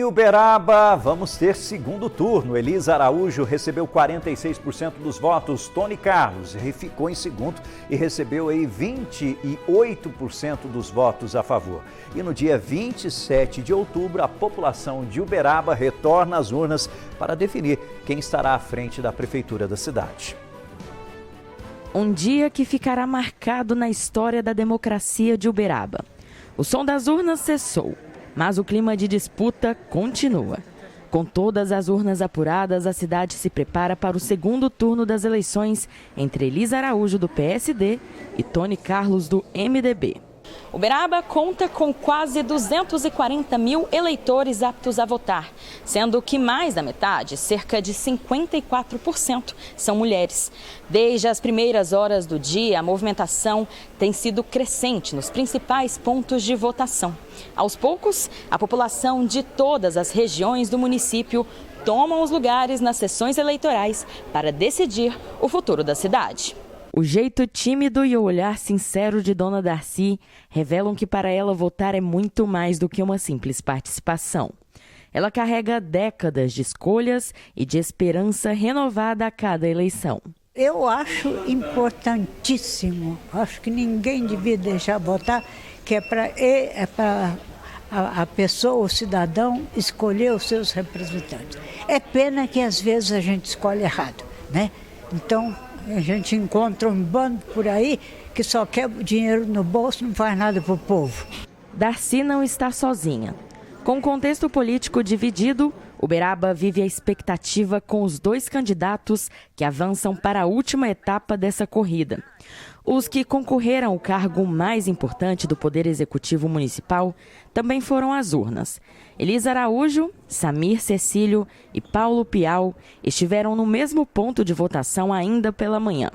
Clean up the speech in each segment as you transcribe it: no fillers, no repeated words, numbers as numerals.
Uberaba, vamos ter segundo turno. Elisa Araújo recebeu 46% dos votos. Tony Carlos ficou em segundo e recebeu aí 28% dos votos a favor. E no dia 27 de outubro, a população de Uberaba retorna às urnas para definir quem estará à frente da prefeitura da cidade. Um dia que ficará marcado na história da democracia de Uberaba. O som das urnas cessou, mas o clima de disputa continua. Com todas as urnas apuradas, a cidade se prepara para o segundo turno das eleições entre Elisa Araújo, do PSD, e Tony Carlos, do MDB. Uberaba conta com quase 240 mil eleitores aptos a votar, sendo que mais da metade, cerca de 54%, são mulheres. Desde as primeiras horas do dia, a movimentação tem sido crescente nos principais pontos de votação. Aos poucos, a população de todas as regiões do município toma os lugares nas sessões eleitorais para decidir o futuro da cidade. O jeito tímido e o olhar sincero de Dona Darcy revelam que para ela votar é muito mais do que uma simples participação. Ela carrega décadas de escolhas e de esperança renovada a cada eleição. Eu acho importantíssimo, acho que ninguém devia deixar votar, que é para a pessoa, o cidadão, escolher os seus representantes. É pena que às vezes a gente escolhe errado, né? Então, a gente encontra um bando por aí que só quer dinheiro no bolso, não faz nada para o povo. Darcy não está sozinha. Com o contexto político dividido, Uberaba vive a expectativa com os dois candidatos que avançam para a última etapa dessa corrida. Os que concorreram ao cargo mais importante do Poder Executivo Municipal também foram às urnas. Elisa Araújo, Samir Cecílio e Paulo Piau estiveram no mesmo ponto de votação ainda pela manhã,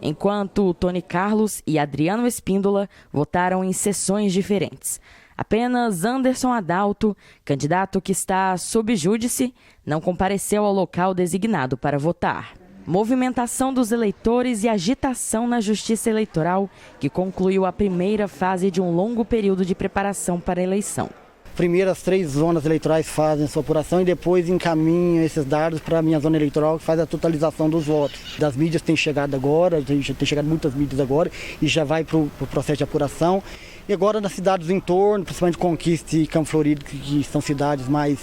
enquanto Tony Carlos e Adriano Espíndola votaram em sessões diferentes. Apenas Anderson Adalto, candidato que está sob júdice, não compareceu ao local designado para votar. Movimentação dos eleitores e agitação na Justiça Eleitoral, que concluiu a primeira fase de um longo período de preparação para a eleição. Primeiro, as 3 zonas eleitorais fazem a sua apuração e depois encaminham esses dados para a minha zona eleitoral, que faz a totalização dos votos. Das mídias tem chegado agora, tem chegado muitas mídias agora e já vai para o processo de apuração. E agora nas cidades do entorno, principalmente Conquista e Campo Florido, que são cidades mais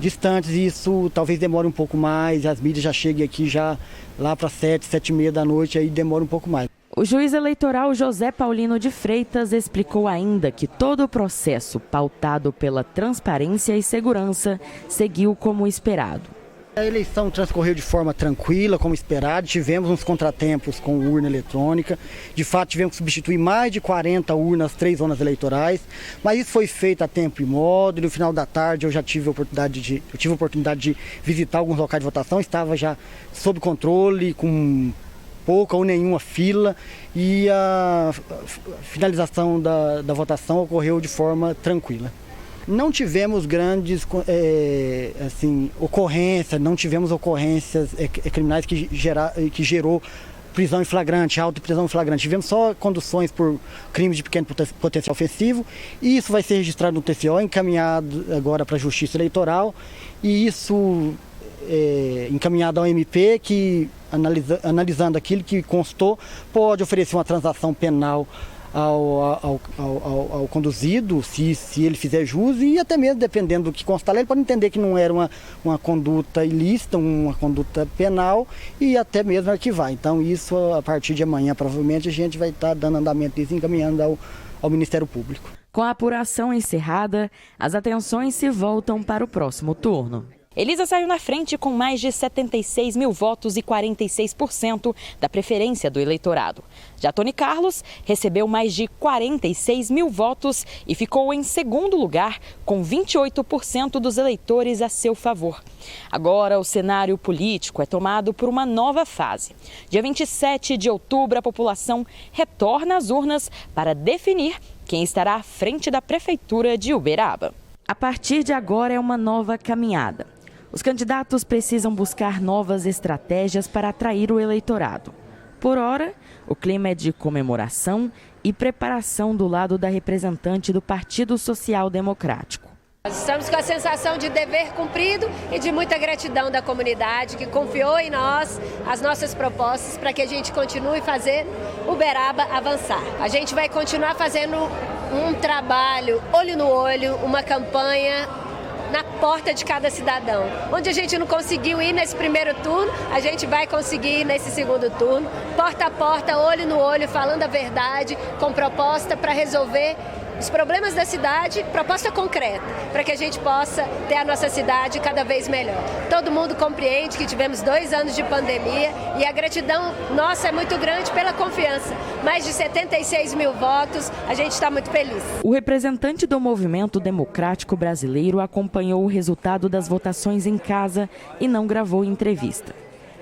distantes, isso talvez demore um pouco mais, as mídias já cheguem aqui já lá para 7, 7h30 da noite, aí demora um pouco mais. O juiz eleitoral José Paulino de Freitas explicou ainda que todo o processo pautado pela transparência e segurança seguiu como esperado. A eleição transcorreu de forma tranquila, como esperado. Tivemos uns contratempos com urna eletrônica. De fato, tivemos que substituir mais de 40 urnas, 3 zonas eleitorais. Mas isso foi feito a tempo e modo. E no final da tarde eu já tive a oportunidade de visitar alguns locais de votação. Estava já sob controle, com pouca ou nenhuma fila. E a finalização da votação ocorreu de forma tranquila. Não tivemos grandes ocorrências, não tivemos ocorrências criminais que gerou prisão em flagrante, auto-prisão em flagrante. Tivemos só conduções por crimes de pequeno potencial ofensivo e isso vai ser registrado no TCO, encaminhado agora para a Justiça Eleitoral e isso encaminhado ao MP que, analisando aquilo que constou, pode oferecer uma transação penal ao conduzido, se ele fizer jus, e até mesmo dependendo do que constar, ele pode entender que não era uma conduta ilícita, uma conduta penal e até mesmo arquivar. Então isso a partir de amanhã provavelmente a gente vai estar dando andamento disso e encaminhando ao Ministério Público. Com a apuração encerrada, as atenções se voltam para o próximo turno. Elisa saiu na frente com mais de 76 mil votos e 46% da preferência do eleitorado. Já Tony Carlos recebeu mais de 46 mil votos e ficou em segundo lugar, com 28% dos eleitores a seu favor. Agora, o cenário político é tomado por uma nova fase. Dia 27 de outubro, a população retorna às urnas para definir quem estará à frente da Prefeitura de Uberaba. A partir de agora é uma nova caminhada. Os candidatos precisam buscar novas estratégias para atrair o eleitorado. Por hora, o clima é de comemoração e preparação do lado da representante do Partido Social Democrático. Estamos com a sensação de dever cumprido e de muita gratidão da comunidade que confiou em nós, as nossas propostas, para que a gente continue fazendo Uberaba avançar. A gente vai continuar fazendo um trabalho olho no olho, uma campanha na porta de cada cidadão. Onde a gente não conseguiu ir nesse primeiro turno, a gente vai conseguir ir nesse segundo turno, porta a porta, olho no olho, falando a verdade, com proposta para resolver os problemas da cidade, proposta concreta, para que a gente possa ter a nossa cidade cada vez melhor. Todo mundo compreende que tivemos 2 anos de pandemia e a gratidão nossa é muito grande pela confiança. Mais de 76 mil votos, a gente está muito feliz. O representante do Movimento Democrático Brasileiro acompanhou o resultado das votações em casa e não gravou entrevista.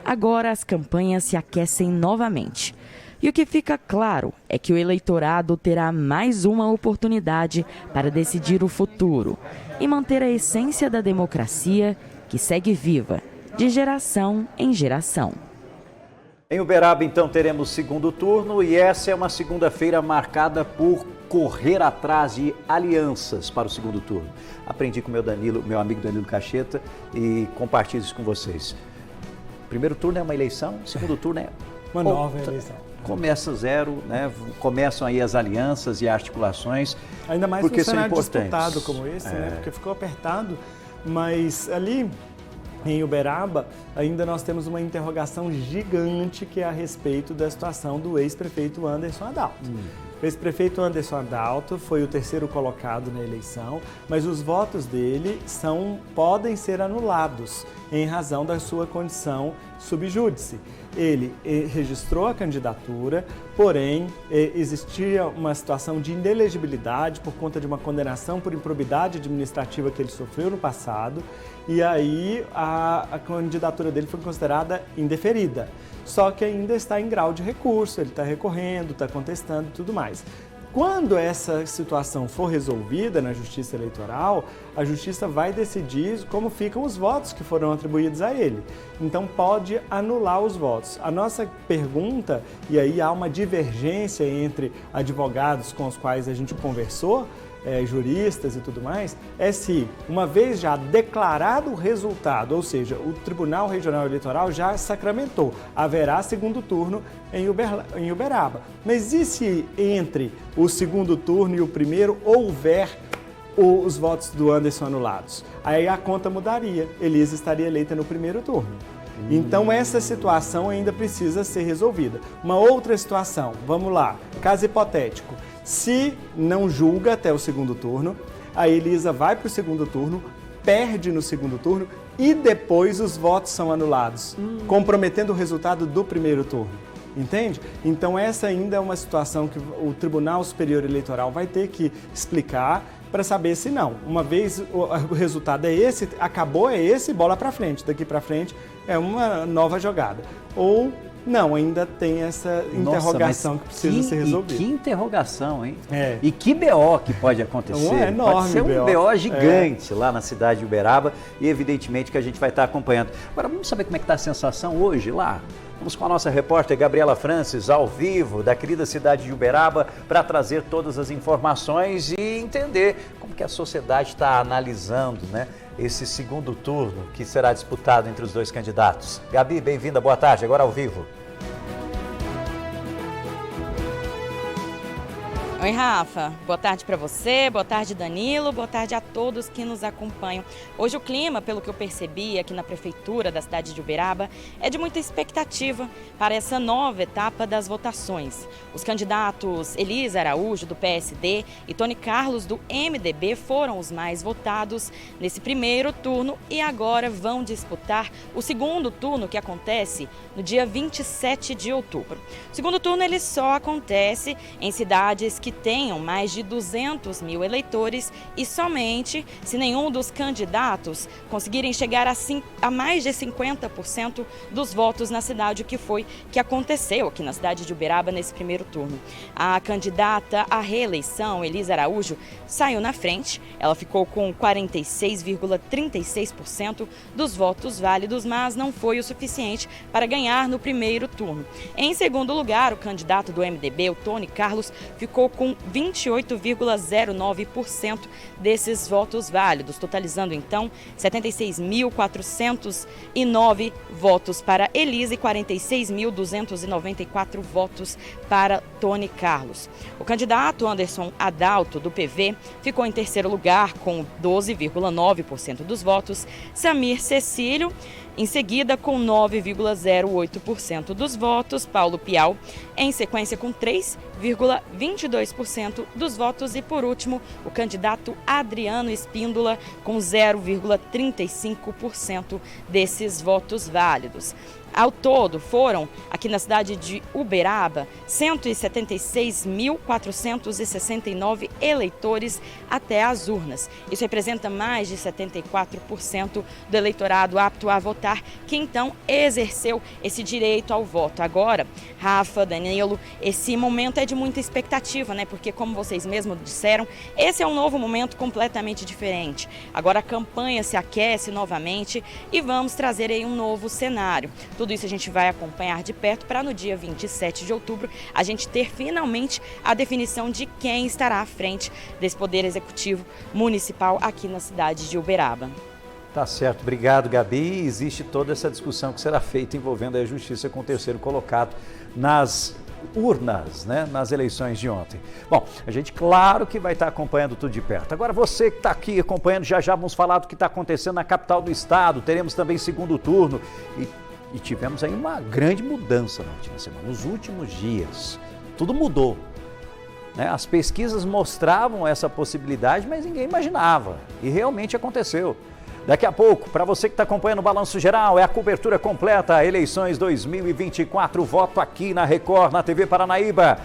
Agora as campanhas se aquecem novamente. E o que fica claro é que o eleitorado terá mais uma oportunidade para decidir o futuro e manter a essência da democracia que segue viva, de geração em geração. Em Uberaba, então, teremos segundo turno e essa é uma segunda-feira marcada por correr atrás de alianças para o segundo turno. Aprendi com meu amigo Danilo Cacheta e compartilho isso com vocês. Primeiro turno é uma eleição, segundo turno é uma nova eleição. Começa zero, né? Começam aí as alianças e articulações. Ainda mais porque um cenário são importantes. disputado como esse, né? Porque ficou apertado, mas ali em Uberaba ainda nós temos uma interrogação gigante que é a respeito da situação do ex-prefeito Anderson Adalto. O ex-prefeito Anderson Adalto foi o terceiro colocado na eleição, mas os votos dele podem ser anulados em razão da sua condição subjúdice. Ele registrou a candidatura, porém existia uma situação de inelegibilidade por conta de uma condenação por improbidade administrativa que ele sofreu no passado, e aí a candidatura dele foi considerada indeferida. Só que ainda está em grau de recurso, ele está recorrendo, está contestando e tudo mais. Quando essa situação for resolvida na Justiça Eleitoral, a Justiça vai decidir como ficam os votos que foram atribuídos a ele. Então pode anular os votos. A nossa pergunta, e aí há uma divergência entre advogados com os quais a gente conversou, juristas e tudo mais, é se, uma vez já declarado o resultado, ou seja, o Tribunal Regional Eleitoral já sacramentou, haverá segundo turno em Uberaba. Mas e se entre o segundo turno e o primeiro houver os votos do Anderson anulados? Aí a conta mudaria, Elisa estaria eleita no primeiro turno. Então essa situação ainda precisa ser resolvida. Uma outra situação, vamos lá, caso hipotético. Se não julga até o segundo turno, a Elisa vai para o segundo turno, perde no segundo turno e depois os votos são anulados, comprometendo o resultado do primeiro turno. Entende? Então essa ainda é uma situação que o Tribunal Superior Eleitoral vai ter que explicar para saber se não. Uma vez o resultado é esse, acabou, é esse, bola para frente. Daqui para frente é uma nova jogada. Ou não, ainda tem essa interrogação que precisa ser resolvida. Que interrogação, hein? É. E que BO que pode acontecer. É enorme, pode ser um BO gigante lá na cidade de Uberaba e evidentemente que a gente vai estar acompanhando. Agora vamos saber como é que está a sensação hoje lá? Vamos com a nossa repórter Gabriela Francis, ao vivo, da querida cidade de Uberaba, para trazer todas as informações e entender como que a sociedade está analisando, né, esse segundo turno que será disputado entre os dois candidatos. Gabi, bem-vinda, boa tarde, agora ao vivo. Oi, Rafa. Boa tarde para você, boa tarde, Danilo, boa tarde a todos que nos acompanham. Hoje o clima, pelo que eu percebi aqui na prefeitura da cidade de Uberaba, é de muita expectativa para essa nova etapa das votações. Os candidatos Elisa Araújo, do PSD, e Tony Carlos, do MDB, foram os mais votados nesse primeiro turno e agora vão disputar o segundo turno, que acontece no dia 27 de outubro. O segundo turno ele só acontece em cidades que tenham mais de 200 mil eleitores e somente se nenhum dos candidatos conseguirem chegar a mais de 50% dos votos na cidade, o que aconteceu aqui na cidade de Uberaba nesse primeiro turno. A candidata à reeleição, Elisa Araújo, saiu na frente. Ela ficou com 46,36% dos votos válidos, mas não foi o suficiente para ganhar no primeiro turno. Em segundo lugar, o candidato do MDB, o Tony Carlos, ficou com com 28,09% desses votos válidos, totalizando então 76.409 votos para Elisa e 46.294 votos para Tony Carlos. O candidato Anderson Adalto, do PV, ficou em terceiro lugar com 12,9% dos votos, Samir Cecílio em seguida com 9,08% dos votos, Paulo Piau em sequência com 3,22% dos votos e, por último, o candidato Adriano Espíndola com 0,35% desses votos válidos. Ao todo, foram, aqui na cidade de Uberaba, 176.469 eleitores até as urnas. Isso representa mais de 74% do eleitorado apto a votar, que então exerceu esse direito ao voto. Agora, Rafa, Danilo, esse momento é de muita expectativa, né? Porque, como vocês mesmos disseram, esse é um novo momento completamente diferente. Agora a campanha se aquece novamente e vamos trazer aí um novo cenário. Tudo isso a gente vai acompanhar de perto para no dia 27 de outubro a gente ter finalmente a definição de quem estará à frente desse Poder Executivo Municipal aqui na cidade de Uberaba. Tá certo, obrigado, Gabi. Existe toda essa discussão que será feita envolvendo a justiça com o terceiro colocado nas urnas, né, nas eleições de ontem. Bom, a gente claro que vai estar acompanhando tudo de perto. Agora você que está aqui acompanhando, já vamos falar do que está acontecendo na capital do estado. Teremos também segundo turno e tivemos aí uma grande mudança na última semana, nos últimos dias. Tudo mudou, né? As pesquisas mostravam essa possibilidade, mas ninguém imaginava. E realmente aconteceu. Daqui a pouco, para você que está acompanhando o Balanço Geral, é a cobertura completa, eleições 2024, voto aqui na Record, na TV Paranaíba.